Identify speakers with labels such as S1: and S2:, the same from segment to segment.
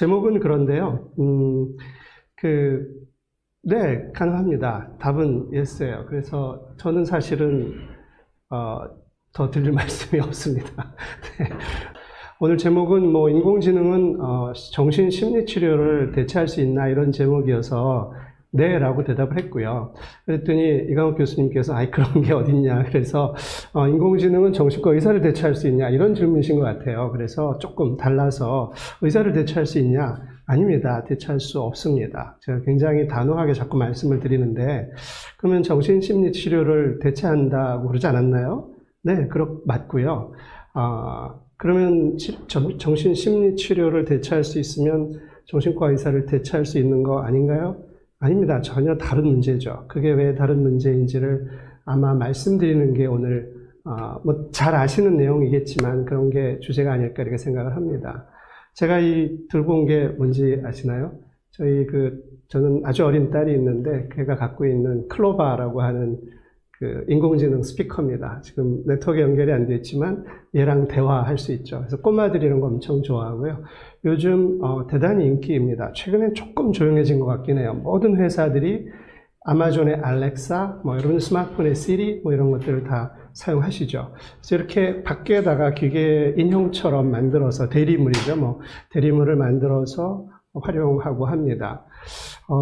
S1: 제목은 그런데요. 네, 가능합니다. 답은 yes예요. 그래서 저는 사실은 더 드릴 말씀이 없습니다. 네. 오늘 제목은 인공지능은 정신심리치료를 대체할 수 있나 이런 제목이어서 네 라고 대답을 했고요. 그랬더니 이강욱 교수님께서 그런 게 어딨냐, 그래서 인공지능은 정신과 의사를 대체할 수 있냐 이런 질문이신 것 같아요. 그래서 조금 달라서 의사를 대체할 수 있냐? 아닙니다. 대체할 수 없습니다. 제가 굉장히 단호하게 자꾸 말씀을 드리는데, 그러면 정신심리치료를 대체한다고 그러지 않았나요? 네, 맞고요. 그러면 정신심리치료를 대체할 수 있으면 정신과 의사를 대체할 수 있는 거 아닌가요? 아닙니다. 전혀 다른 문제죠. 그게 왜 다른 문제인지를 아마 말씀드리는 게 오늘 잘 아시는 내용이겠지만 그런 게 주제가 아닐까 이렇게 생각을 합니다. 제가 들고 온 게 뭔지 아시나요? 저는 아주 어린 딸이 있는데 걔가 갖고 있는 클로바라고 하는 인공지능 스피커입니다. 지금 네트워크 연결이 안 돼 있지만 얘랑 대화할 수 있죠. 그래서 꼬마들이 이런 거 엄청 좋아하고요. 요즘 대단히 인기입니다. 최근엔 조금 조용해진 것 같긴 해요. 모든 회사들이 아마존의 알렉사, 여러분 스마트폰의 시리, 이런 것들을 다 사용하시죠. 그래서 이렇게 밖에다가 기계 인형처럼 만들어서 대리물이죠. 대리물을 만들어서 활용하고 합니다.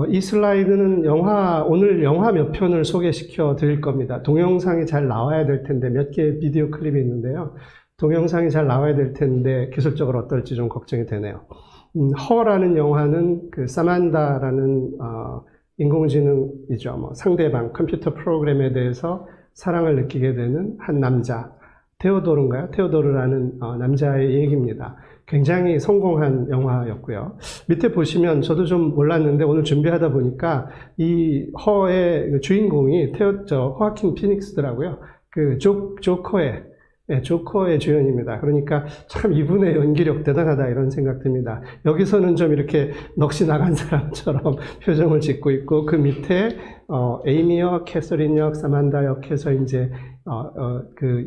S1: 이 슬라이드는 오늘 영화 몇 편을 소개시켜 드릴 겁니다. 동영상이 잘 나와야 될 텐데, 몇 개의 비디오 클립이 있는데요. 동영상이 잘 나와야 될 텐데, 기술적으로 어떨지 좀 걱정이 되네요. 허라는 영화는 사만다라는, 인공지능이죠. 상대방, 컴퓨터 프로그램에 대해서 사랑을 느끼게 되는 한 남자, 테오도르라는 남자의 얘기입니다. 굉장히 성공한 영화였고요. 밑에 보시면 저도 좀 몰랐는데 오늘 준비하다 보니까 이 허의 주인공이 호아킨 피닉스더라고요. 조커의 주연입니다. 그러니까 참 이분의 연기력 대단하다 이런 생각 듭니다. 여기서는 좀 이렇게 넋이 나간 사람처럼 표정을 짓고 있고 그 밑에 에이미 역, 캐서린 역, 사만다 역해서 이제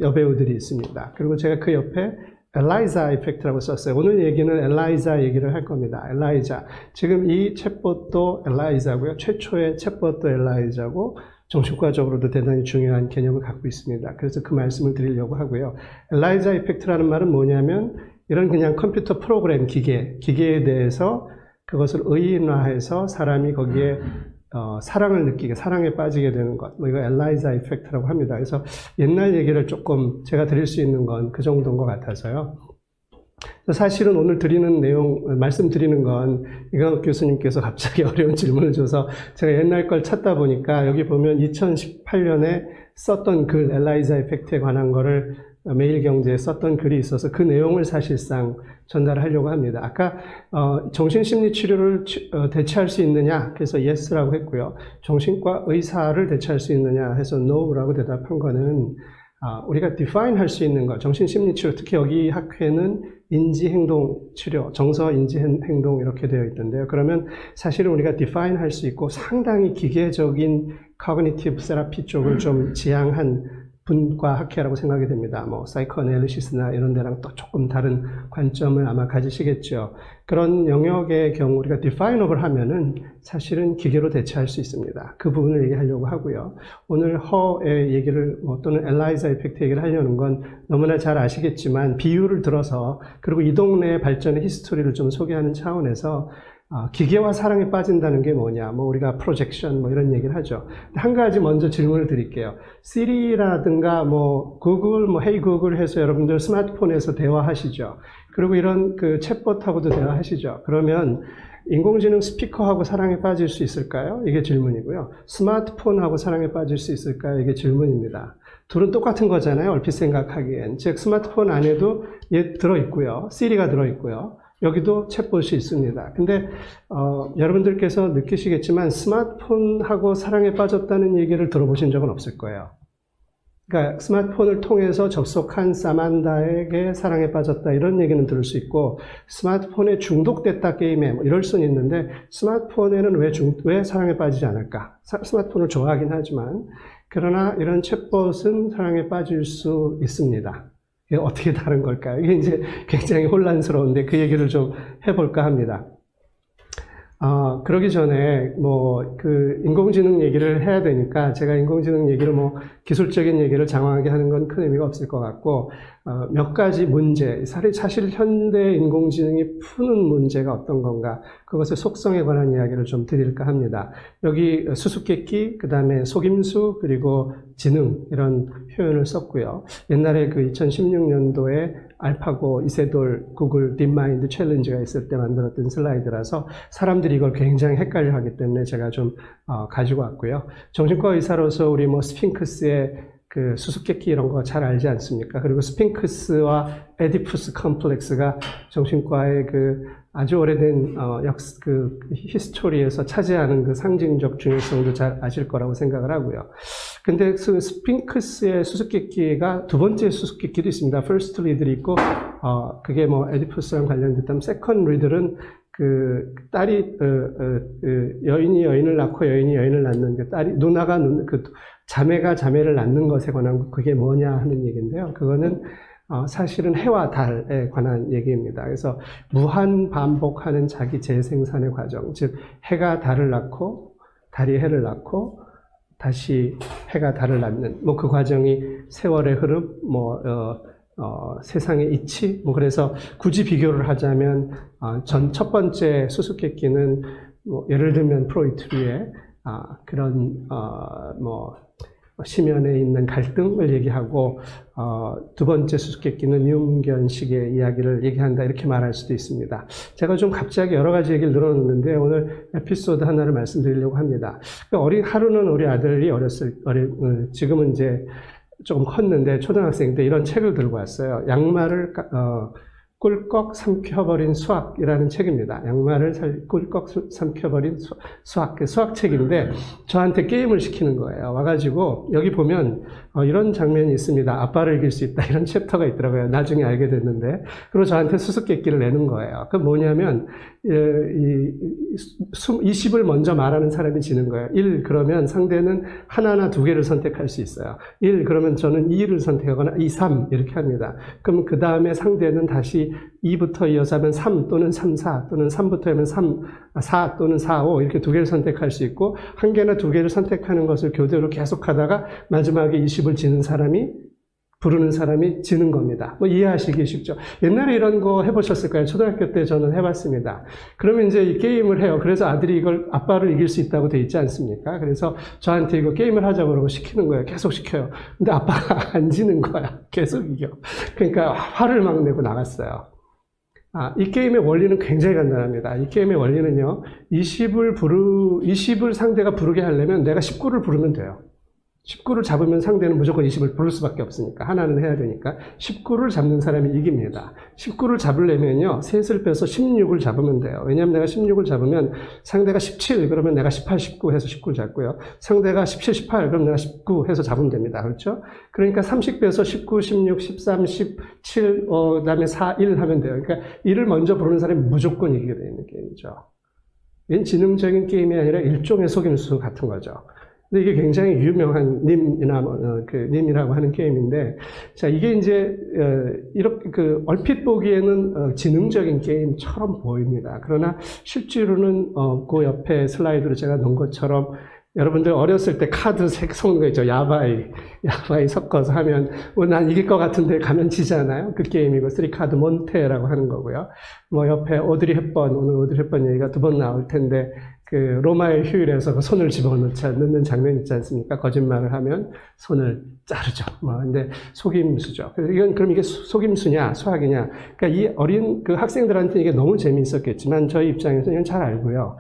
S1: 여배우들이 있습니다. 그리고 제가 그 옆에 엘라이자 이펙트라고 썼어요. 오늘 얘기는 엘라이자 얘기를 할 겁니다. 엘라이자. 지금 이 챗봇도 엘라이자고요. 최초의 챗봇도 엘라이자고 정신과적으로도 대단히 중요한 개념을 갖고 있습니다. 그래서 그 말씀을 드리려고 하고요. 엘라이자 이펙트라는 말은 뭐냐면 이런 그냥 컴퓨터 프로그램 기계에 대해서 그것을 의인화해서 사람이 거기에 사랑을 느끼게, 사랑에 빠지게 되는 것. 이거 엘라이자 이펙트라고 합니다. 그래서 옛날 얘기를 조금 제가 드릴 수 있는 건 그 정도인 것 같아서요. 사실은 오늘 말씀드리는 건 이강욱 교수님께서 갑자기 어려운 질문을 줘서 제가 옛날 걸 찾다 보니까 여기 보면 2018년에 썼던 글, 엘라이자 이펙트에 관한 거를 매일경제에 썼던 글이 있어서 그 내용을 사실상 전달하려고 합니다. 아까 정신심리치료를 대체할 수 있느냐 그래서 yes라고 했고요. 정신과 의사를 대체할 수 있느냐 해서 no라고 대답한 거는 우리가 define 할 수 있는 것, 정신심리치료, 특히 여기 학회는 인지행동치료, 정서인지행동 이렇게 되어 있던데요. 그러면 사실은 우리가 define 할 수 있고 상당히 기계적인 cognitive therapy 쪽을 좀 지향한 분과 학회라고 생각이 됩니다. 사이코애널리시스나 이런 데랑 또 조금 다른 관점을 아마 가지시겠죠. 그런 영역의 경우 우리가 define업을 하면은 사실은 기계로 대체할 수 있습니다. 그 부분을 얘기하려고 하고요. 오늘 허의 얘기를 또는 엘라이자 이펙트 얘기를 하려는 건 너무나 잘 아시겠지만 비유를 들어서 그리고 이 동네의 발전의 히스토리를 좀 소개하는 차원에서 기계와 사랑에 빠진다는 게 뭐냐, 우리가 프로젝션, 이런 얘기를 하죠. 한 가지 먼저 질문을 드릴게요. 시리라든가, 구글, 헤이 구글 해서 여러분들 스마트폰에서 대화하시죠. 그리고 이런 챗봇하고도 대화하시죠. 그러면 인공지능 스피커하고 사랑에 빠질 수 있을까요? 이게 질문이고요. 스마트폰하고 사랑에 빠질 수 있을까요? 이게 질문입니다. 둘은 똑같은 거잖아요. 얼핏 생각하기엔. 즉, 스마트폰 안에도 얘 들어있고요. 시리가 들어있고요. 여기도 챗봇이 있습니다. 근데 여러분들께서 느끼시겠지만 스마트폰하고 사랑에 빠졌다는 얘기를 들어보신 적은 없을 거예요. 그러니까 스마트폰을 통해서 접속한 사만다에게 사랑에 빠졌다 이런 얘기는 들을 수 있고 스마트폰에 중독됐다 게임에 이럴 수는 있는데 스마트폰에는 왜 사랑에 빠지지 않을까? 스마트폰을 좋아하긴 하지만 그러나 이런 챗봇은 사랑에 빠질 수 있습니다. 어떻게 다른 걸까요? 이게 이제 굉장히 혼란스러운데 그 얘기를 좀 해볼까 합니다. 그러기 전에, 인공지능 얘기를 해야 되니까, 제가 인공지능 얘기를 기술적인 얘기를 장황하게 하는 건 큰 의미가 없을 것 같고, 몇 가지 문제, 사실 현대 인공지능이 푸는 문제가 어떤 건가, 그것의 속성에 관한 이야기를 좀 드릴까 합니다. 여기 수수께끼, 그 다음에 속임수, 그리고 지능, 이런 표현을 썼고요. 옛날에 그 2016년도에 알파고, 이세돌, 구글 딥마인드 챌린지가 있을 때 만들었던 슬라이드라서 사람들이 이걸 굉장히 헷갈려 하기 때문에 제가 좀 가지고 왔고요. 정신과 의사로서 우리 스핑크스의 그 수수께끼 이런 거 잘 알지 않습니까? 그리고 스핑크스와 에디푸스 컴플렉스가 정신과의 그 아주 오래된 히스토리에서 차지하는 그 상징적 중요성도 잘 아실 거라고 생각을 하고요. 근데 그 스핑크스의 수수께끼가 두 번째 수수께끼도 있습니다. 퍼스트 리들이 있고, 그게 에디푸스랑 관련됐다면, 세컨드 리들은 그 딸이 여인이 여인을 낳고 여인이 여인을 낳는 그 딸이 누나가 자매가 자매를 낳는 것에 관한 그게 뭐냐 하는 얘기인데요. 그거는 사실은 해와 달에 관한 얘기입니다. 그래서 무한 반복하는 자기 재생산의 과정, 즉 해가 달을 낳고 달이 해를 낳고 다시 해가 달을 낳는 그 과정이 세월의 흐름, 세상의 이치, 그래서 굳이 비교를 하자면 첫 번째 수수께끼는 예를 들면 프로이트류의 그런 심연에 있는 갈등을 얘기하고, 두 번째 수수께끼는 융견식의 이야기를 얘기한다, 이렇게 말할 수도 있습니다. 제가 좀 갑자기 여러 가지 얘기를 늘어놓는데 오늘 에피소드 하나를 말씀드리려고 합니다. 하루는 우리 아들이 지금은 이제 조금 컸는데 초등학생 때 이런 책을 들고 왔어요. 양말을 꿀꺽 삼켜버린 수학이라는 책입니다. 양말을 꿀꺽 삼켜버린 수학책인데 저한테 게임을 시키는 거예요. 와가지고 여기 보면 이런 장면이 있습니다. 아빠를 이길 수 있다, 이런 챕터가 있더라고요. 나중에 알게 됐는데. 그리고 저한테 수수께끼를 내는 거예요. 그 뭐냐면 20을 먼저 말하는 사람이 지는 거예요. 1 그러면 상대는 하나나 두 개를 선택할 수 있어요. 1 그러면 저는 2를 선택하거나 2, 3 이렇게 합니다. 그럼 그 다음에 상대는 다시 2부터 이어서 하면 3 또는 3, 4 또는 3부터 하면 4 또는 4, 5 이렇게 두 개를 선택할 수 있고, 한 개나 두 개를 선택하는 것을 교대로 계속하다가 마지막에 20을 부르는 사람이 지는 겁니다. 이해하시기 쉽죠? 옛날에 이런 거 해보셨을까요? 초등학교 때 저는 해봤습니다. 그러면 이제 이 게임을 해요. 그래서 아들이 이걸 아빠를 이길 수 있다고 돼 있지 않습니까? 그래서 저한테 이거 게임을 하자고 그러고 시키는 거예요. 계속 시켜요. 근데 아빠가 안 지는 거야. 계속 이겨. 그러니까 화를 막 내고 나갔어요. 이 게임의 원리는 굉장히 간단합니다. 이 게임의 원리는요, 20을 상대가 부르게 하려면 내가 19를 부르면 돼요. 19를 잡으면 상대는 무조건 20을 부를 수밖에 없으니까, 하나는 해야 되니까 19를 잡는 사람이 이깁니다. 19를 잡으려면요, 셋을 빼서 16을 잡으면 돼요. 왜냐하면 내가 16을 잡으면 상대가 17 그러면 내가 18, 19 해서 19를 잡고요, 상대가 17, 18 그럼 내가 19 해서 잡으면 됩니다. 그렇죠? 그러니까 30 빼서 19, 16, 13, 17 그다음에 4, 1 하면 돼요. 그러니까 1을 먼저 부르는 사람이 무조건 이기게 되는 게임이죠. 이건 지능적인 게임이 아니라 일종의 속임수 같은 거죠. 근데 이게 굉장히 유명한 님이라고 하는 게임인데, 자, 이게 이제, 이렇게, 얼핏 보기에는, 지능적인 게임처럼 보입니다. 그러나, 실제로는, 그 옆에 슬라이드로 제가 놓은 것처럼, 여러분들 어렸을 때 카드 색 섞는 거 있죠. 야바이 섞어서 하면, 난 이길 것 같은데 가면 지잖아요. 그 게임이고, 3카드 몬테라고 하는 거고요. 옆에 오늘 오드리 헵번 얘기가 두 번 나올 텐데, 로마의 휴일에서 손을 집어넣는 장면 있지 않습니까? 거짓말을 하면 손을 자르죠. 근데 속임수죠. 그럼 이게 속임수냐, 수학이냐. 그러니까 이 어린 학생들한테 이게 너무 재미있었겠지만, 저희 입장에서는 이건 잘 알고요.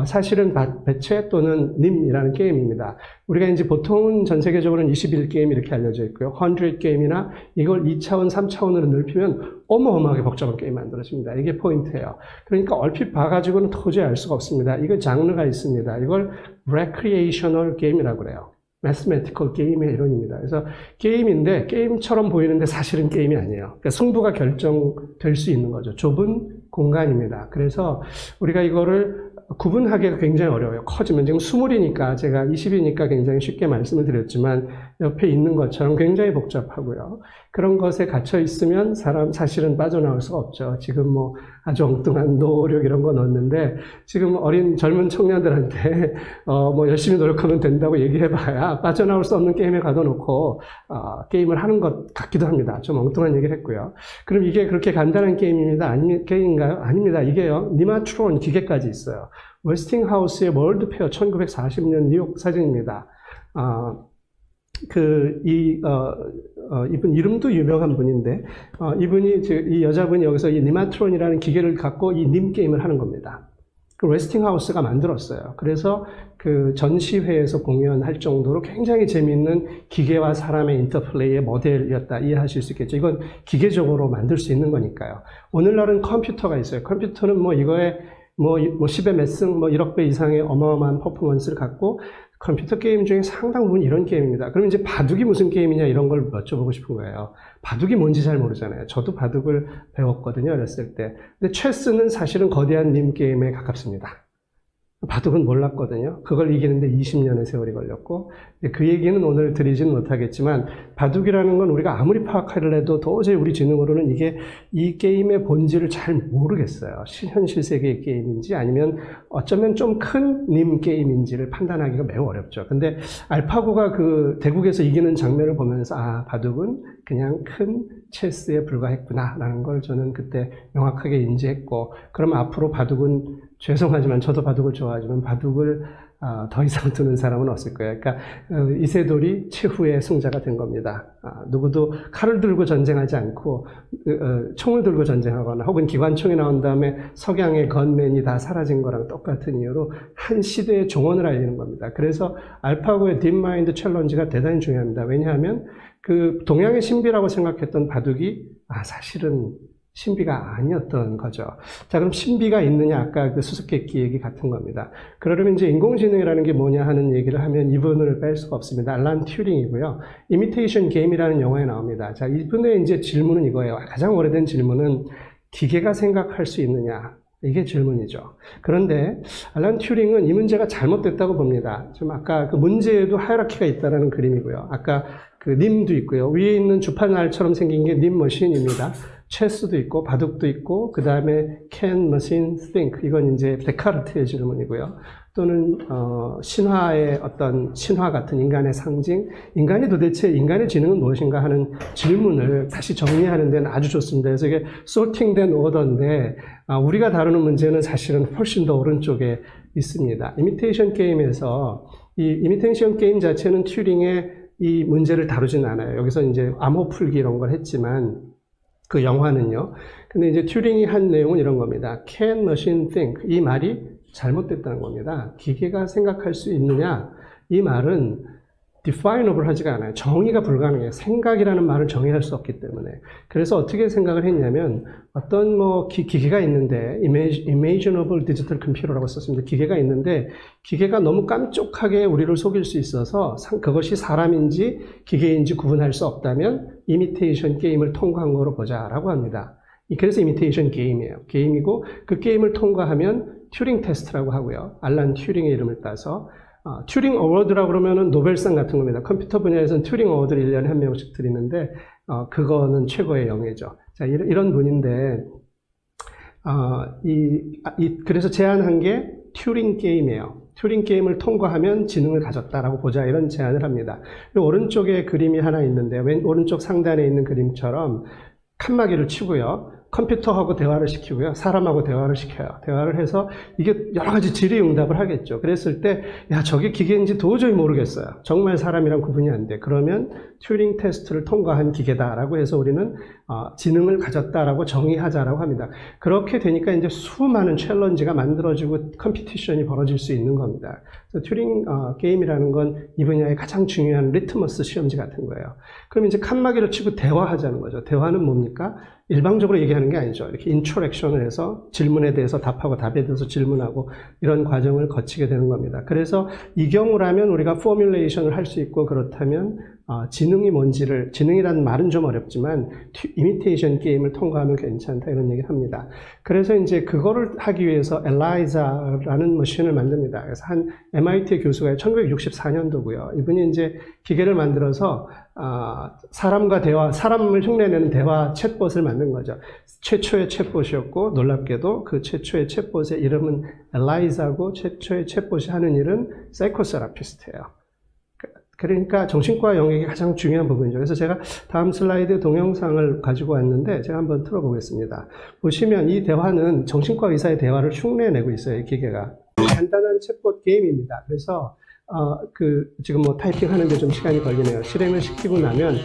S1: 사실은 배체 또는 님이라는 게임입니다. 우리가 이제 보통은 전 세계적으로는 21게임 이렇게 알려져 있고요. 100게임이나 이걸 2차원, 3차원으로 넓히면 어마어마하게 복잡한 게임이 만들어집니다. 이게 포인트예요. 그러니까 얼핏 봐가지고는 도저히 알 수가 없습니다. 이거 장르가 있습니다. 이걸 recreational game이라고 그래요. mathematical 게임의 이론입니다. 그래서 게임인데 게임처럼 보이는데 사실은 게임이 아니에요. 그러니까 승부가 결정될 수 있는 거죠. 좁은 공간입니다. 그래서 우리가 이거를 구분하기가 굉장히 어려워요. 커지면 지금 20이니까 제가 20이니까 굉장히 쉽게 말씀을 드렸지만 옆에 있는 것처럼 굉장히 복잡하고요. 그런 것에 갇혀 있으면 사실은 빠져나올 수가 없죠. 지금 아주 엉뚱한 노력 이런 거 넣었는데 지금 어린 젊은 청년들한테 뭐 열심히 노력하면 된다고 얘기해봐야 빠져나올 수 없는 게임에 가둬놓고 게임을 하는 것 같기도 합니다. 좀 엉뚱한 얘기를 했고요. 그럼 이게 그렇게 간단한 게임입니다. 게임인가요? 아닙니다. 이게요. 니마트론 기계까지 있어요. 웨스팅하우스의 월드페어 1940년 뉴욕 사진입니다. 이분 이름도 유명한 분인데, 이 여자분이 여기서 이 니마트론이라는 기계를 갖고 이 님 게임을 하는 겁니다. 그 웨스팅하우스가 만들었어요. 그래서 그 전시회에서 공연할 정도로 굉장히 재미있는 기계와 사람의 인터플레이의 모델이었다. 이해하실 수 있겠죠. 이건 기계적으로 만들 수 있는 거니까요. 오늘날은 컴퓨터가 있어요. 컴퓨터는 뭐 이거에 뭐 10의 몇 승, 뭐 1억 배 이상의 어마어마한 퍼포먼스를 갖고 컴퓨터 게임 중에 상당 부분 이런 게임입니다. 그럼 이제 바둑이 무슨 게임이냐 이런 걸 여쭤보고 싶은 거예요. 바둑이 뭔지 잘 모르잖아요. 저도 바둑을 배웠거든요, 어렸을 때. 근데 체스는 사실은 거대한 님 게임에 가깝습니다. 바둑은 몰랐거든요. 그걸 이기는데 20년의 세월이 걸렸고, 그 얘기는 오늘 드리지는 못하겠지만, 바둑이라는 건 우리가 아무리 파악하려 해도 도저히 우리 지능으로는 이 게임의 본질을 잘 모르겠어요. 현실 세계의 게임인지 아니면 어쩌면 좀 큰 님 게임인지를 판단하기가 매우 어렵죠. 근데 알파고가 그 대국에서 이기는 장면을 보면서, 바둑은 그냥 큰 체스에 불과했구나라는 걸 저는 그때 명확하게 인지했고, 그럼 앞으로 바둑은 죄송하지만 저도 바둑을 좋아하지만 바둑을 더 이상 두는 사람은 없을 거예요. 그러니까 이세돌이 최후의 승자가 된 겁니다. 누구도 칼을 들고 전쟁하지 않고 총을 들고 전쟁하거나 혹은 기관총이 나온 다음에 석양의 건맨이 다 사라진 거랑 똑같은 이유로 한 시대의 종언을 알리는 겁니다. 그래서 알파고의 딥마인드 챌린지가 대단히 중요합니다. 왜냐하면 그 동양의 신비라고 생각했던 바둑이 사실은 신비가 아니었던 거죠. 자, 그럼 신비가 있느냐? 아까 그 수수께끼 얘기 같은 겁니다. 그러려면 이제 인공지능이라는 게 뭐냐 하는 얘기를 하면 이분을 뺄 수가 없습니다. 알란 튜링이고요. 이미테이션 게임이라는 영화에 나옵니다. 자, 이분의 이제 질문은 이거예요. 가장 오래된 질문은 기계가 생각할 수 있느냐? 이게 질문이죠. 그런데 알란 튜링은 이 문제가 잘못됐다고 봅니다. 좀 아까 그 문제에도 하이라키가 있다는 그림이고요. 아까 그 님도 있고요. 위에 있는 주판알처럼 생긴 게 님 머신입니다. 체스도 있고 바둑도 있고 그 다음에 can machine think 이건 이제 데카르트의 질문이고요. 또는 신화의 어떤 신화 같은 인간의 상징, 인간이 도대체 인간의 지능은 무엇인가 하는 질문을 다시 정리하는 데는 아주 좋습니다. 그래서 이게 sorting된 오더인데 우리가 다루는 문제는 사실은 훨씬 더 오른쪽에 있습니다. 이미테이션 게임에서 이 이미테이션 게임 자체는 튜링의 이 문제를 다루진 않아요. 여기서 이제 암호 풀기 이런 걸 했지만 그 영화는요. 근데 이제 튜링이 한 내용은 이런 겁니다. Can machine think? 이 말이 잘못됐다는 겁니다. 기계가 생각할 수 있느냐? 이 말은 definable 하지가 않아요. 정의가 불가능해요. 생각이라는 말을 정의할 수 없기 때문에. 그래서 어떻게 생각을 했냐면 어떤 기계가 있는데 imaginable digital computer라고 썼습니다. 기계가 있는데 기계가 너무 깜찍하게 우리를 속일 수 있어서 그것이 사람인지 기계인지 구분할 수 없다면 이미테이션 게임을 통과한 거로 보자라고 합니다. 그래서 이미테이션 게임이에요. 게임이고 그 게임을 통과하면 튜링 테스트라고 하고요. 알란 튜링의 이름을 따서 튜링 어워드라고 그러면은 노벨상 같은 겁니다. 컴퓨터 분야에서는 튜링 어워드를 1년에 한 명씩 드리는데, 그거는 최고의 영예죠. 자, 이런 분인데, 그래서 제안한 게 튜링 게임이에요. 튜링 게임을 통과하면 지능을 가졌다라고 보자, 이런 제안을 합니다. 오른쪽에 그림이 하나 있는데, 오른쪽 상단에 있는 그림처럼 칸막이를 치고요. 컴퓨터하고 대화를 시키고요. 사람하고 대화를 시켜요. 대화를 해서 이게 여러 가지 질의응답을 하겠죠. 그랬을 때 저게 기계인지 도저히 모르겠어요. 정말 사람이랑 구분이 안 돼. 그러면 튜링 테스트를 통과한 기계다라고 해서 우리는 지능을 가졌다라고 정의하자라고 합니다. 그렇게 되니까 이제 수많은 챌린지가 만들어지고 컴피티션이 벌어질 수 있는 겁니다. 그래서 튜링 게임이라는 건 이 분야의 가장 중요한 리트머스 시험지 같은 거예요. 그럼 이제 칸막이를 치고 대화하자는 거죠. 대화는 뭡니까? 일방적으로 얘기하는 게 아니죠. 이렇게 인터랙션을 해서 질문에 대해서 답하고 답에 대해서 질문하고 이런 과정을 거치게 되는 겁니다. 그래서 이 경우라면 우리가 포뮬레이션을 할 수 있고 그렇다면 지능이 뭔지를, 지능이라는 말은 좀 어렵지만 이미테이션 게임을 통과하면 괜찮다 이런 얘기를 합니다. 그래서 이제 그거를 하기 위해서 엘라이자라는 머신을 만듭니다. 그래서 한 MIT 교수가 1964년도고요. 이분이 이제 기계를 만들어서 사람과 대화, 사람을 흉내내는 대화 챗봇을 만든 거죠. 최초의 챗봇이었고 놀랍게도 그 최초의 챗봇의 이름은 엘라이자고 최초의 챗봇이 하는 일은 사이코세라피스트예요. 그러니까 정신과 영역이 가장 중요한 부분이죠. 그래서 제가 다음 슬라이드 동영상을 가지고 왔는데 제가 한번 틀어보겠습니다. 보시면 이 대화는 정신과 의사의 대화를 흉내내고 있어요. 이 기계가. 간단한 챗봇 게임입니다. 그래서 지금 뭐 타이핑하는데 좀 시간이 걸리네요. 실행을 시키고 나면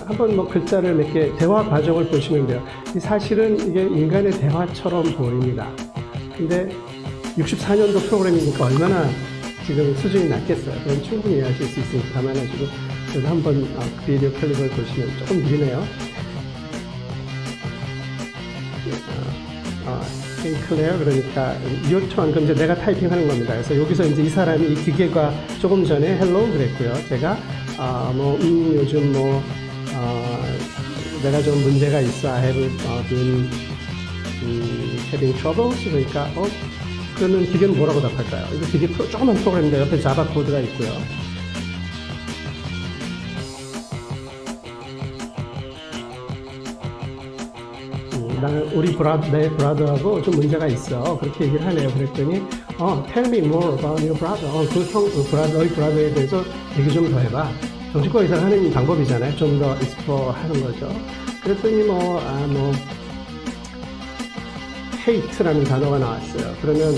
S1: 한번 뭐 글자를 몇 개 대화 과정을 보시면 돼요. 사실은 이게 인간의 대화처럼 보입니다. 근데 64년도 프로그램이니까 얼마나 지금 수준이 낮겠어요. 그건 충분히 이해하실 수 있으니까 감안하시고 그래서 한번 비디오 클립을 보시면 조금 느리네요. 클레어 그러니까 your turn 그럼 이제 내가 타이핑하는 겁니다. 그래서 여기서 이제 이 사람이 이 기계가 조금 전에 hello 그랬고요. 제가 요즘 내가 좀 문제가 있어. I have been having troubles. 그러니까 그러면 기계는 뭐라고 답할까요? 이거 기계 조그만 프로그램인데 옆에 자바 코드가 있고요. 내 브라더하고 좀 문제가 있어. 그렇게 얘기를 하네요. 그랬더니, tell me more about your brother. 너희 브라더에 대해서 얘기 좀 더 해봐. 정신과 의사가 하는 방법이잖아요. 좀 더 explore 하는 거죠. 그랬더니 hate라는 단어가 나왔어요. 그러면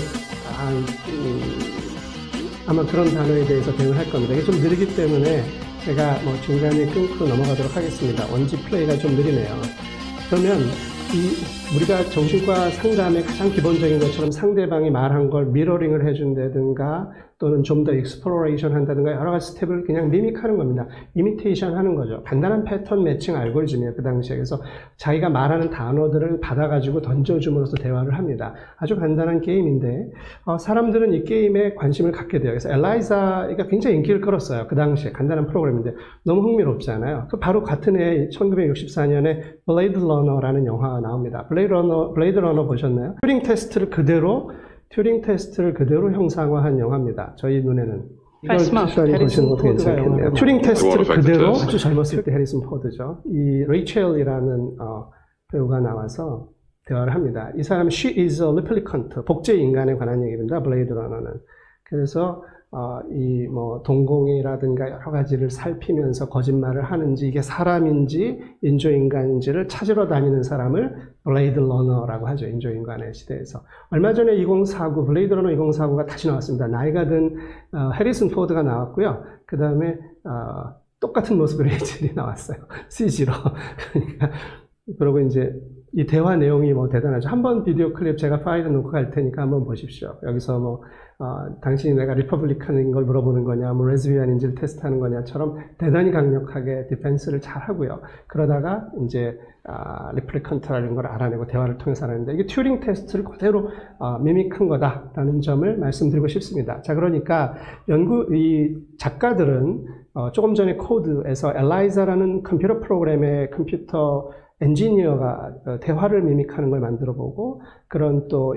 S1: 아마 그런 단어에 대해서 대응을 할 겁니다. 이게 좀 느리기 때문에 제가 중간에 끊고 넘어가도록 하겠습니다. 원지 플레이가 좀 느리네요. 그러면 우리가 정신과 상담의 가장 기본적인 것처럼 상대방이 말한 걸 미러링을 해준다든가 또는 좀 더 익스플로레이션 한다든가 여러 가지 스텝을 그냥 미믹하는 겁니다. 이미테이션 하는 거죠. 간단한 패턴 매칭 알고리즘이에요. 그 당시에. 그래서 자기가 말하는 단어들을 받아가지고 던져줌으로써 대화를 합니다. 아주 간단한 게임인데 사람들은 이 게임에 관심을 갖게 돼요. 그래서 엘라이자가 굉장히 인기를 끌었어요. 그 당시에 간단한 프로그램인데 너무 흥미롭잖아요. 바로 같은 해 1964년에 블레이드 러너라는 영화가 나옵니다. 블레이드 러너 보셨나요? 튜링 테스트를 그대로 형상화한 영화입니다. 저희 눈에는. 해리슨 포드가 영화를 튜링 테스트를 그대로 아주 젊었을 때 해리슨 포드죠. 이 레이첼이라는 배우가 나와서 대화를 합니다. 이 사람은 she is a replicant, 복제 인간에 관한 얘기입니다. 블레이드 러너는. 그래서 동공이라든가 여러 가지를 살피면서 거짓말을 하는지 이게 사람인지 인조인간인지를 찾으러 다니는 사람을 블레이드 러너라고 하죠. 인조인간의 시대에서. 얼마 전에 블레이드 러너 2049가 다시 나왔습니다. 나이가 든 해리슨 포드가 나왔고요. 그 다음에 똑같은 모습의 레이첼이 나왔어요. CG로. 그러니까 그리고 이제 이 대화 내용이 대단하죠. 한번 비디오 클립 제가 파일을 놓고 갈 테니까 한번 보십시오. 여기서 당신이 내가 리퍼블리칸인 걸 물어보는 거냐, 레즈비안인지를 테스트하는 거냐처럼 대단히 강력하게 디펜스를 잘 하고요. 그러다가 이제 리플리컨트라는 걸 알아내고 대화를 통해서 알아내는데 이게 튜링 테스트를 그대로 미믹한 거다라는 점을 말씀드리고 싶습니다. 자, 그러니까 이 작가들은 조금 전에 코드에서 엘라이자라는 컴퓨터 프로그램의 컴퓨터 엔지니어가 대화를 미믹하는 걸 만들어 보고 그런 또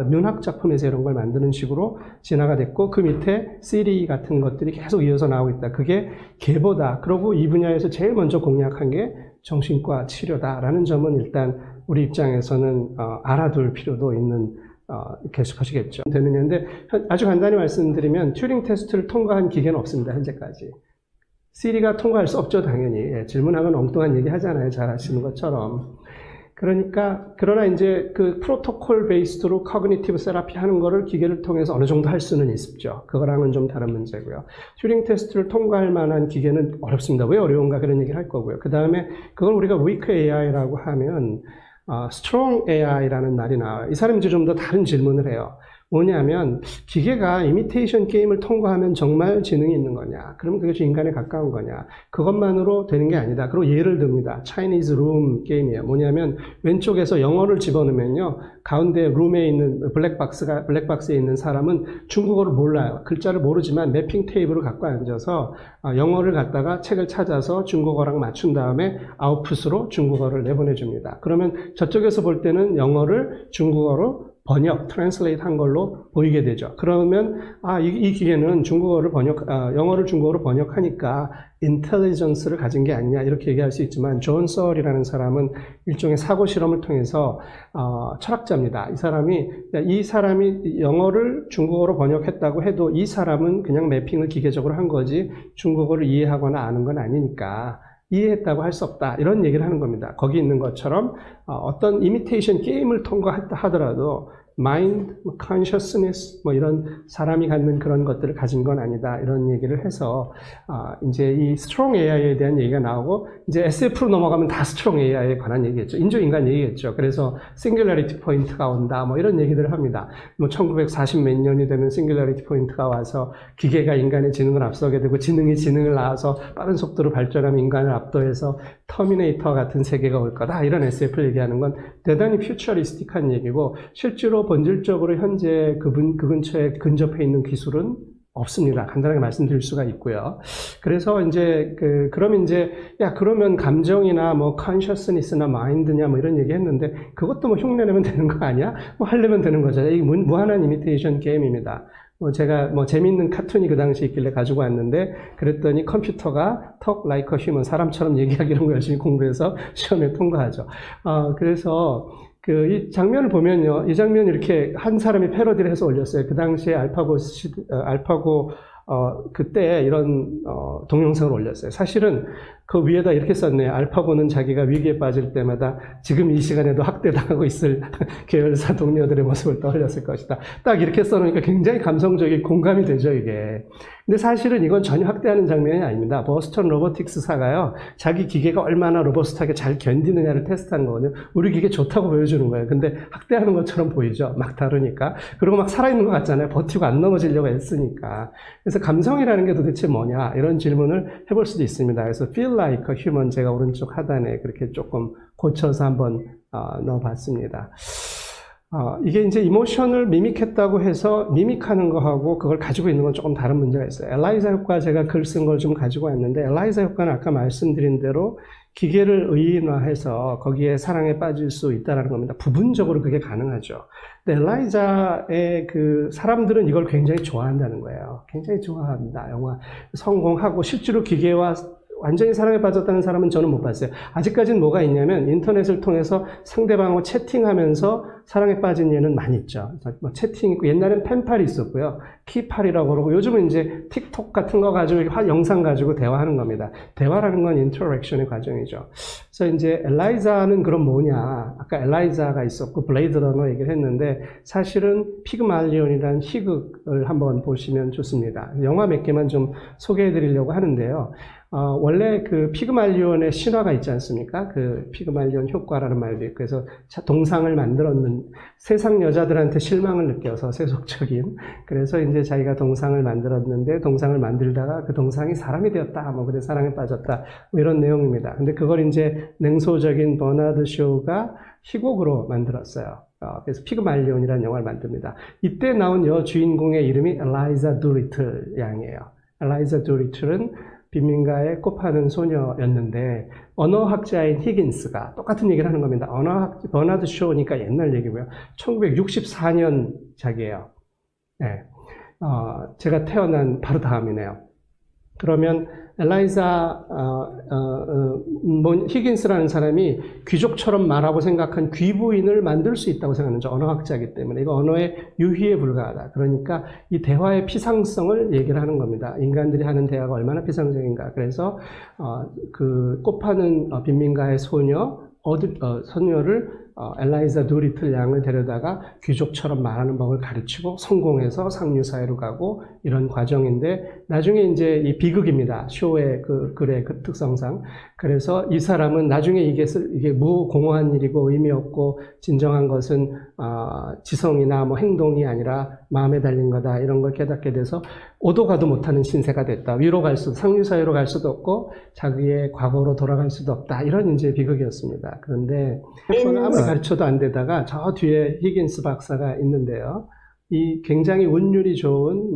S1: 문학 작품에서 이런 걸 만드는 식으로 진화가 됐고 그 밑에 시리 같은 것들이 계속 이어서 나오고 있다. 그게 계보다. 그리고 이 분야에서 제일 먼저 공략한 게 정신과 치료다라는 점은 일단 우리 입장에서는 알아둘 필요도 있는 것이겠죠. 되느냐인데 아주 간단히 말씀드리면 튜링 테스트를 통과한 기계는 없습니다. 현재까지. 시리가 통과할 수 없죠, 당연히. 질문하면 엉뚱한 얘기 하잖아요. 잘 아시는 것처럼. 그러나 이제 그 프로토콜 베이스드로 커그니티브 세라피 하는 거를 기계를 통해서 어느 정도 할 수는 있죠. 그거랑은 좀 다른 문제고요. 튜링 테스트를 통과할 만한 기계는 어렵습니다. 왜 어려운가 그런 얘기를 할 거고요. 그 다음에 그걸 우리가 weak AI라고 하면 strong AI라는 말이 나와요. 이 사람이 이제 좀 더 다른 질문을 해요. 뭐냐면 기계가 이미테이션 게임을 통과하면 정말 지능이 있는 거냐? 그러면 그게 인간에 가까운 거냐? 그것만으로 되는 게 아니다. 그리고 예를 듭니다. Chinese Room 게임이에요. 뭐냐면 왼쪽에서 영어를 집어넣으면요. 가운데 룸에 있는 블랙박스에 있는 사람은 중국어를 몰라요. 글자를 모르지만 매핑 테이블을 갖고 앉아서 영어를 갖다가 책을 찾아서 중국어랑 맞춘 다음에 아웃풋으로 중국어를 내보내줍니다. 그러면 저쪽에서 볼 때는 영어를 중국어로 트랜슬레이트 한 걸로 보이게 되죠. 그러면, 이 기계는 영어를 중국어로 번역하니까 인텔리전스를 가진 게 아니냐, 이렇게 얘기할 수 있지만, 존 서얼이라는 사람은 일종의 사고 실험을 통해서, 철학자입니다. 이 사람이 영어를 중국어로 번역했다고 해도 이 사람은 그냥 매핑을 기계적으로 한 거지, 중국어를 이해하거나 아는 건 아니니까, 이해했다고 할 수 없다. 이런 얘기를 하는 겁니다. 거기 있는 것처럼 어떤 이미테이션 게임을 통과하더라도 마인드, consciousness 이런 사람이 갖는 그런 것들을 가진 건 아니다. 이런 얘기를 해서 이제 이 스트롱 AI에 대한 얘기가 나오고 이제 SF로 넘어가면 다 스트롱 AI에 관한 얘기겠죠. 인조인간 얘기겠죠. 그래서 싱귤러리티 포인트가 온다. 이런 얘기들을 합니다. 1940 몇 년이 되면 싱귤러리티 포인트가 와서 기계가 인간의 지능을 앞서게 되고 지능이 지능을 낳아서 빠른 속도로 발전하면 인간을 압도해서 터미네이터 같은 세계가 올 거다. 이런 SF를 얘기하는 건 대단히 퓨처리스틱한 얘기고 실제로 본질적으로 현재 그 근처에 근접해 있는 기술은 없습니다. 간단하게 말씀드릴 수가 있고요. 그래서 이제 그러면 감정이나 consciousness나 mind냐 이런 얘기 했는데 그것도 흉내내면 되는 거 아니야? 하려면 되는 거죠. 이게 무한한 이미테이션 게임입니다. 제가 재밌는 카툰이 그 당시에 있길래 가지고 왔는데, 그랬더니 컴퓨터가 talk like a human, 사람처럼 얘기하기 이런 거 열심히 공부해서 시험에 통과하죠. 그래서, 이 장면을 보면요, 이 장면 이렇게 한 사람이 패러디를 해서 올렸어요. 그 당시에 알파고, 그때 이런, 동영상을 올렸어요. 사실은 그 위에다 이렇게 썼네요. 알파고는 자기가 위기에 빠질 때마다 지금 이 시간에도 학대당하고 있을 계열사 동료들의 모습을 떠올렸을 것이다. 딱 이렇게 써놓으니까 굉장히 감성적인 공감이 되죠, 이게. 근데 사실은 이건 전혀 학대하는 장면이 아닙니다. 보스턴 로보틱스사가요, 자기 기계가 얼마나 로버스트하게 잘 견디느냐를 테스트한 거거든요. 우리 기계 좋다고 보여주는 거예요. 근데 학대하는 것처럼 보이죠. 막 다루니까. 그리고 막 살아있는 것 같잖아요. 버티고 안 넘어지려고 애쓰니까. 그래서 감성이라는 게 도대체 뭐냐, 이런 질문을 해볼 수도 있습니다. 그래서 feel like a human, 제가 오른쪽 하단에 그렇게 조금 고쳐서 한번 넣어봤습니다. 이게 이제 이모션을 미믹했다고 해서 미믹하는 거하고 그걸 가지고 있는 건 조금 다른 문제가 있어요. 엘라이자 효과, 제가 글 쓴 걸 좀 가지고 왔는데, 엘라이자 효과는 아까 말씀드린 대로 기계를 의인화해서 거기에 사랑에 빠질 수 있다는 겁니다. 부분적으로 그게 가능하죠. 근데 엘라이자의 사람들은 이걸 굉장히 좋아한다는 거예요. 굉장히 좋아합니다. 영화 성공하고 실제로 기계와 완전히 사랑에 빠졌다는 사람은 저는 못 봤어요. 아직까지는 뭐가 있냐면 인터넷을 통해서 상대방하고 채팅하면서 사랑에 빠진 예는 많이 있죠. 채팅 있고, 옛날엔 펜팔이 있었고요. 키팔이라고 그러고, 요즘은 이제 틱톡 같은 거 가지고 영상 가지고 대화하는 겁니다. 대화라는 건 인터랙션의 과정이죠. 그래서 이제 엘라이자는 그럼 뭐냐? 아까 엘라이자가 있었고 블레이드 러너 얘기를 했는데, 사실은 피그말리온이라는 희극을 한번 보시면 좋습니다. 영화 몇 개만 좀 소개해 드리려고 하는데요. 원래 피그말리온의 신화가 있지 않습니까? 피그말리온 효과라는 말도 있고, 그래서 동상을 만들었는, 세상 여자들한테 실망을 느껴서 세속적인, 그래서 이제 자기가 동상을 만들었는데, 동상을 만들다가 그 동상이 사람이 되었다, 그래 사랑에 빠졌다, 이런 내용입니다. 근데 그걸 이제 냉소적인 버나드 쇼가 희곡으로 만들었어요. 그래서 피그말리온이라는 영화를 만듭니다. 이때 나온 여주인공의 이름이 엘라이자 도리틀 양이에요. 엘라이자 도리틀은 빈민가에 꼽하는 소녀였는데, 언어학자인 히긴스가 똑같은 얘기를 하는 겁니다. 버나드 쇼니까 옛날 얘기고요. 1964년 작이에요. 네. 제가 태어난 바로 다음이네요. 그러면 히긴스라는 사람이 귀족처럼 말하고 생각한 귀부인을 만들 수 있다고 생각하는 언어학자이기 때문에 이거 언어의 유희에 불과하다. 그러니까 이 대화의 피상성을 얘기를 하는 겁니다. 인간들이 하는 대화가 얼마나 피상적인가. 그래서 꼽하는 빈민가의 소녀를 엘라이자 도리틀 양을 데려다가 귀족처럼 말하는 법을 가르치고 성공해서 상류사회로 가고 이런 과정인데 나중에 이제 이 비극입니다. 쇼의 그 글의 그 특성상. 그래서 이 사람은 나중에 이게 무공허한 일이고 의미 없고 진정한 것은 지성이나 뭐 행동이 아니라 마음에 달린 거다 이런 걸 깨닫게 돼서 오도 가도 못하는 신세가 됐다. 위로 갈 수도 상류사회로 갈 수도 없고 자기의 과거로 돌아갈 수도 없다. 이런 이제 비극이었습니다. 그런데 아무리 가르쳐도 안 되다가 저 뒤에 히긴스 박사가 있는데요. 이 굉장히 운율이 좋은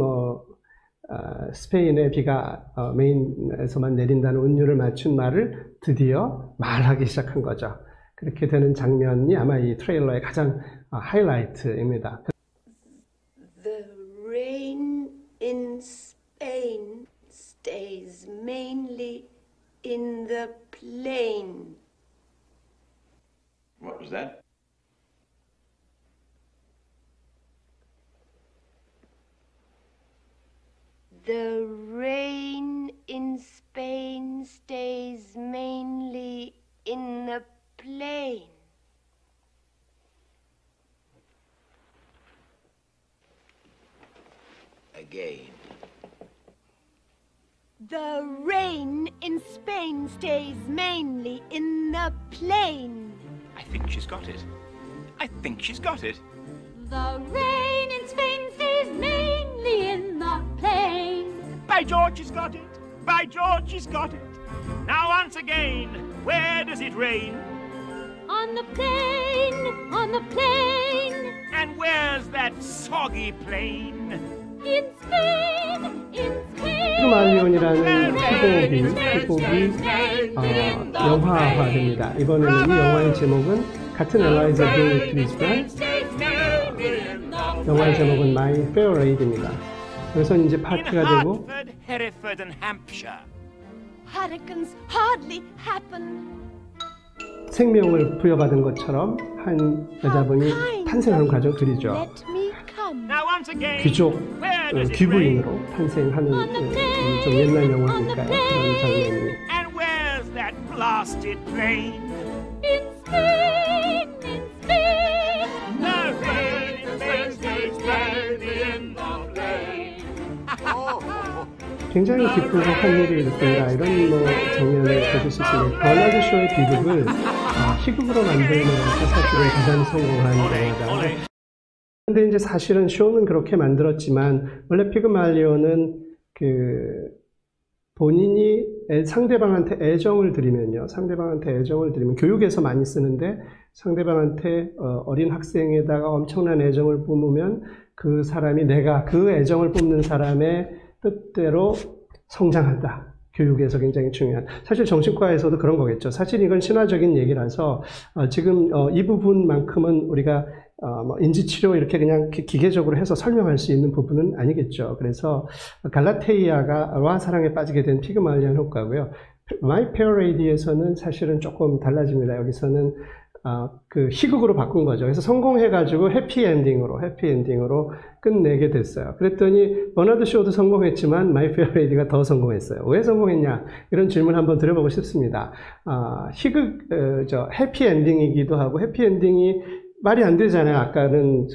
S1: 스페인의 비가 메인에서만 내린다는 운율을 맞춘 말을 드디어 말하기 시작한 거죠. 그렇게 되는 장면이 아마 이 트레일러의 가장 하이라이트입니다.
S2: The rain in Spain stays mainly in the plain.
S3: What was that?
S2: The rain in Spain stays mainly in the plain.
S3: Again.
S2: The rain in Spain stays mainly in the plain.
S4: I think she's got it. I think she's got it.
S5: The rain in Spain stays mainly in the plain.
S4: By George, she's got it. By George, she's got it. Now once again, where does it rain?
S5: On the plain, on the plain.
S4: And where's that soggy plain?
S5: In Spain, in Spain.
S1: 피그말리온이라는 희곡이 영화화됩니다. 이번에는 이 영화의 제목은 같은 엘라이자 도리틀이지만 영화의 제목은 My Fair Lady입니다. 그래서 이제 파티가 되고
S4: Hereford and Hampshire.
S2: Hurricanes hardly happen.
S1: 생명을 부여받은 것처럼 한 여자분이 탄생하는 과정 그리죠.
S2: Let me come.
S4: Now once again,
S1: 귀족
S4: where does it
S1: 귀부인으로
S4: rain?
S1: 탄생하는 좀 옛날 영화니까요. 그런 장면이.
S4: And where's that blasted plain?
S5: In Spain, in Spain.
S4: The rain in Spain stays mainly in the plain.
S1: 굉장히 기쁘고 환희를 느낀다 이런 장면을 보실 수 있습니다. 버나드 쇼의 비극을 희극으로 만들면서 사실은 가장 성공한 영화다. 그런데 이제 사실은 쇼는 그렇게 만들었지만 원래 피그말리온은 본인이 상대방한테 애정을 드리면요. 상대방한테 애정을 드리면 교육에서 많이 쓰는데 상대방한테 어린 학생에다가 엄청난 애정을 뿜으면 그 사람이 내가 그 애정을 뿜는 사람의 뜻대로 성장한다. 교육에서 굉장히 중요한. 사실 정신과에서도 그런 거겠죠. 사실 이건 신화적인 얘기라서 지금 이 부분만큼은 우리가 인지치료 이렇게 그냥 기계적으로 해서 설명할 수 있는 부분은 아니겠죠. 그래서 갈라테이아와 사랑에 빠지게 된 피그말리온 효과고요. My Fair Lady에서는 사실은 조금 달라집니다. 여기서는 그 희극으로 바꾼 거죠. 그래서 성공해가지고 해피엔딩으로 끝내게 됐어요. 그랬더니 버나드 쇼도 성공했지만 마이 페어 레이디가 더 성공했어요. 왜 성공했냐? 이런 질문 한번 드려보고 싶습니다. 해피엔딩이기도 하고 해피엔딩이 말이 안 되잖아요. 아까는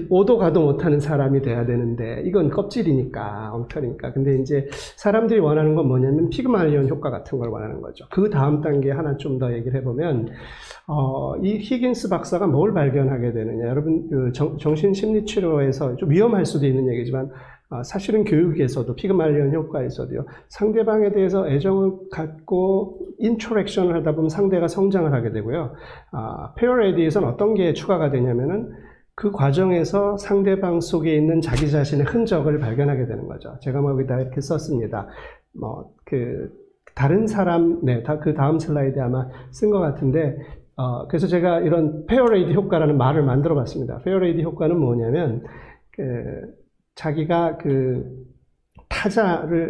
S1: 오도 가도 못하는 사람이 돼야 되는데 이건 껍질이니까 엉터리니까. 근데 이제 사람들이 원하는 건 뭐냐면 피그말리온 효과 같은 걸 원하는 거죠. 그 다음 단계 하나 좀 더 얘기를 해보면 이 히긴스 박사가 뭘 발견하게 되느냐. 여러분 정신심리치료에서 좀 위험할 수도 있는 얘기지만 사실은 교육에서도 피그말리온 효과에서도요. 상대방에 대해서 애정을 갖고 인터랙션을 하다 보면 상대가 성장을 하게 되고요. 페어 레디에서는 어떤 게 추가가 되냐면은 그 과정에서 상대방 속에 있는 자기 자신의 흔적을 발견하게 되는 거죠. 제가 여기다 이렇게 썼습니다. 다른 사람, 그 다음 슬라이드에 아마 쓴 것 같은데, 그래서 제가 이런 페어레이디 효과라는 말을 만들어 봤습니다. 페어레이디 효과는 뭐냐면, 자기가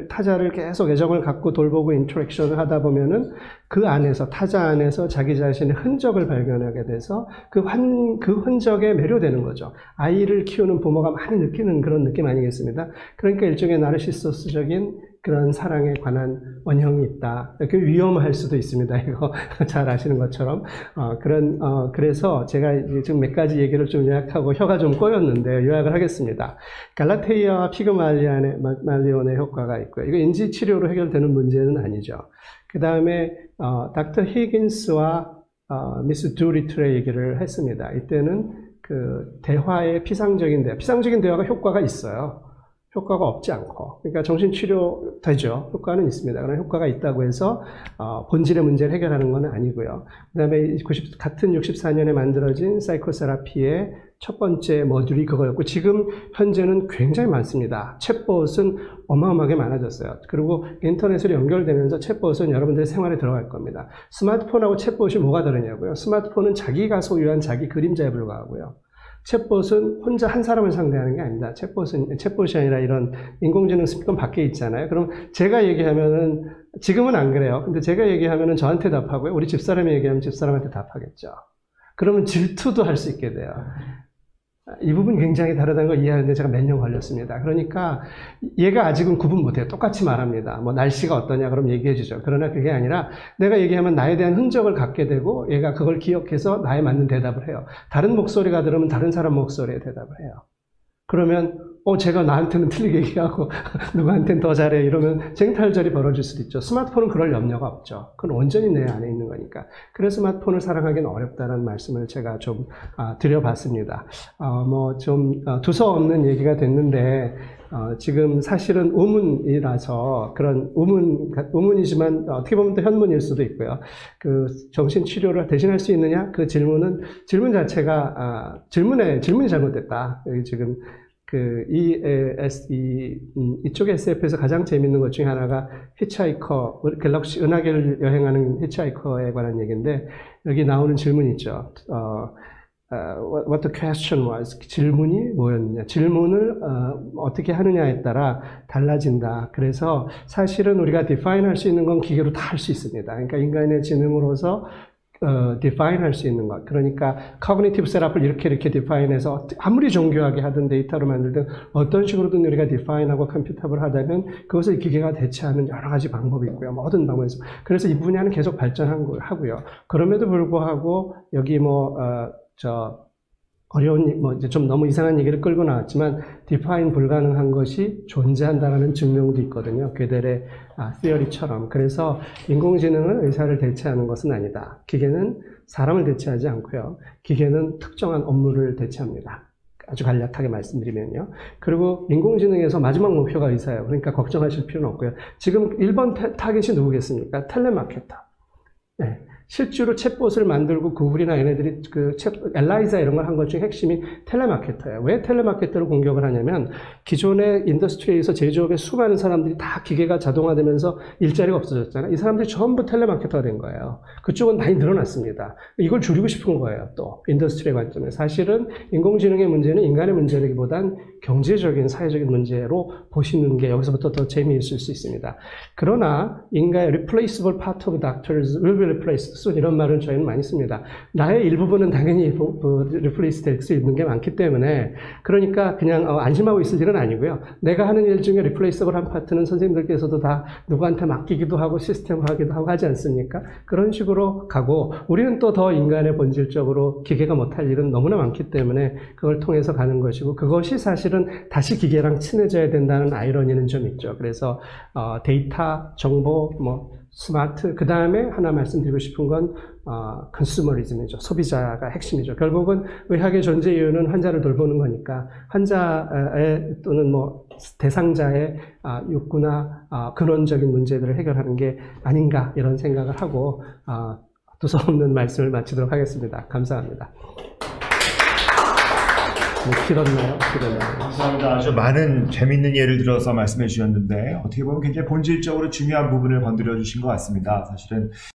S1: 타자를 계속 애정을 갖고 돌보고 인터랙션을 하다 보면은 그 안에서, 타자 안에서 자기 자신의 흔적을 발견하게 돼서 그 흔적에 매료되는 거죠. 아이를 키우는 부모가 많이 느끼는 그런 느낌 아니겠습니까? 그러니까 일종의 나르시시스적인 그런 사랑에 관한 원형이 있다. 이렇게 위험할 수도 있습니다. 이거 잘 아시는 것처럼. 그래서 제가 이제 지금 몇 가지 얘기를 좀 요약하고 혀가 좀 꼬였는데 요약을 하겠습니다. 갈라테이아와 피그말리온의 효과가 있고요. 이거 인지 치료로 해결되는 문제는 아니죠. 그 다음에 닥터 히긴스와 미스 두리틀의 얘기를 했습니다. 이때는 그 대화의 피상적인 대화가 효과가 있어요. 효과가 없지 않고. 그러니까 정신치료 되죠. 효과는 있습니다. 그러나 효과가 있다고 해서 본질의 문제를 해결하는 건 아니고요. 그 다음에 같은 64년에 만들어진 사이코세라피의 첫 번째 모듈이 그거였고, 지금 현재는 굉장히 많습니다. 챗봇은 어마어마하게 많아졌어요. 그리고 인터넷으로 연결되면서 챗봇은 여러분들의 생활에 들어갈 겁니다. 스마트폰하고 챗봇이 뭐가 다르냐고요. 스마트폰은 자기가 소유한 자기 그림자에 불과하고요. 챗봇은 혼자 한 사람을 상대하는 게 아닙니다. 챗봇이 아니라 이런 인공지능 스피커 밖에 있잖아요. 그럼 제가 얘기하면은, 지금은 안 그래요. 근데 제가 얘기하면은 저한테 답하고요. 우리 집사람이 얘기하면 집사람한테 답하겠죠. 그러면 질투도 할 수 있게 돼요. 이 부분 굉장히 다르다는 걸 이해하는데 제가 몇 년 걸렸습니다. 그러니까 얘가 아직은 구분 못해요. 똑같이 말합니다. 뭐 날씨가 어떠냐 그럼 얘기해 주죠. 그러나 그게 아니라 내가 얘기하면 나에 대한 흔적을 갖게 되고 얘가 그걸 기억해서 나에 맞는 대답을 해요. 다른 목소리가 들으면 다른 사람 목소리에 대답을 해요. 그러면 제가 나한테는 틀리게 얘기하고 누구한테는 더 잘해 이러면 쟁탈전이 벌어질 수도 있죠. 스마트폰은 그럴 염려가 없죠. 그건 온전히 내 안에 있는 거니까. 그래서 스마트폰을 사랑하기는 어렵다는 말씀을 제가 좀 드려봤습니다. 좀 두서없는 얘기가 됐는데 지금 사실은 우문이라서 그런 우문이지만 어떻게 보면 또 현문일 수도 있고요. 그 정신치료를 대신할 수 있느냐? 그 질문 자체가 질문이 잘못됐다. 여기 지금 이쪽 SF에서 가장 재밌는 것 중에 하나가 히치하이커, 갤럭시 은하계를 여행하는 히치하이커에 관한 얘기인데, 여기 나오는 질문이 있죠. What the question was. 질문이 뭐였느냐. 질문을 어떻게 하느냐에 따라 달라진다. 그래서 사실은 우리가 define 할 수 있는 건 기계로 다 할 수 있습니다. 그러니까 인간의 지능으로서 define 할 수 있는 것. 그러니까 cognitive setup을 이렇게 define 해서 아무리 정교하게 하든 데이터로 만들든 어떤 식으로든 우리가 define하고 컴퓨터를 하다면 그것을 기계가 대체하는 여러 가지 방법이 있고요. 모든 방법에서. 그래서 이 분야는 계속 발전하고요. 그럼에도 불구하고 여기 어려운, 이제 좀 너무 이상한 얘기를 끌고 나왔지만, define 불가능한 것이 존재한다는 증명도 있거든요. 괴델의 theory처럼. 그래서 인공지능은 의사를 대체하는 것은 아니다. 기계는 사람을 대체하지 않고요. 기계는 특정한 업무를 대체합니다. 아주 간략하게 말씀드리면요. 그리고 인공지능에서 마지막 목표가 의사예요. 그러니까 걱정하실 필요는 없고요. 지금 1번 타겟이 누구겠습니까? 텔레마케터. 네. 실제로 챗봇을 만들고 구글이나 얘네들이 엘라이자 이런 걸 한 것 중에 핵심이 텔레마케터예요. 왜 텔레마케터를 공격을 하냐면 기존의 인더스트리에서 제조업의 수많은 사람들이 다 기계가 자동화되면서 일자리가 없어졌잖아요. 이 사람들이 전부 텔레마케터가 된 거예요. 그쪽은 많이 늘어났습니다. 이걸 줄이고 싶은 거예요. 또 인더스트리의 관점에. 사실은 인공지능의 문제는 인간의 문제라기보단 경제적인 사회적인 문제로 보시는 게 여기서부터 더 재미있을 수 있습니다. 그러나 인간의 replaceable part of doctors will be replaced. 이런 말은 저희는 많이 씁니다. 나의 일부분은 당연히 리플레이스 될 수 있는 게 많기 때문에 그러니까 그냥 안심하고 있을 일은 아니고요. 내가 하는 일 중에 리플레이스블 한 파트는 선생님들께서도 다 누구한테 맡기기도 하고 시스템화하기도 하고 하지 않습니까? 그런 식으로 가고 우리는 또 더 인간의 본질적으로 기계가 못할 일은 너무나 많기 때문에 그걸 통해서 가는 것이고 그것이 사실은 다시 기계랑 친해져야 된다는 아이러니는 좀 있죠. 그래서 데이터, 정보, 스마트, 그 다음에 하나 말씀드리고 싶은 건 컨슈머리즘이죠. 소비자가 핵심이죠. 결국은 의학의 존재 이유는 환자를 돌보는 거니까 환자의 또는 대상자의 욕구나 근원적인 문제들을 해결하는 게 아닌가 이런 생각을 하고 두서없는 말씀을 마치도록 하겠습니다. 감사합니다. 길었나요?
S3: 감사합니다. 아주 많은 재미있는 예를 들어서 말씀해 주셨는데 어떻게 보면 굉장히 본질적으로 중요한 부분을 건드려 주신 것 같습니다. 사실은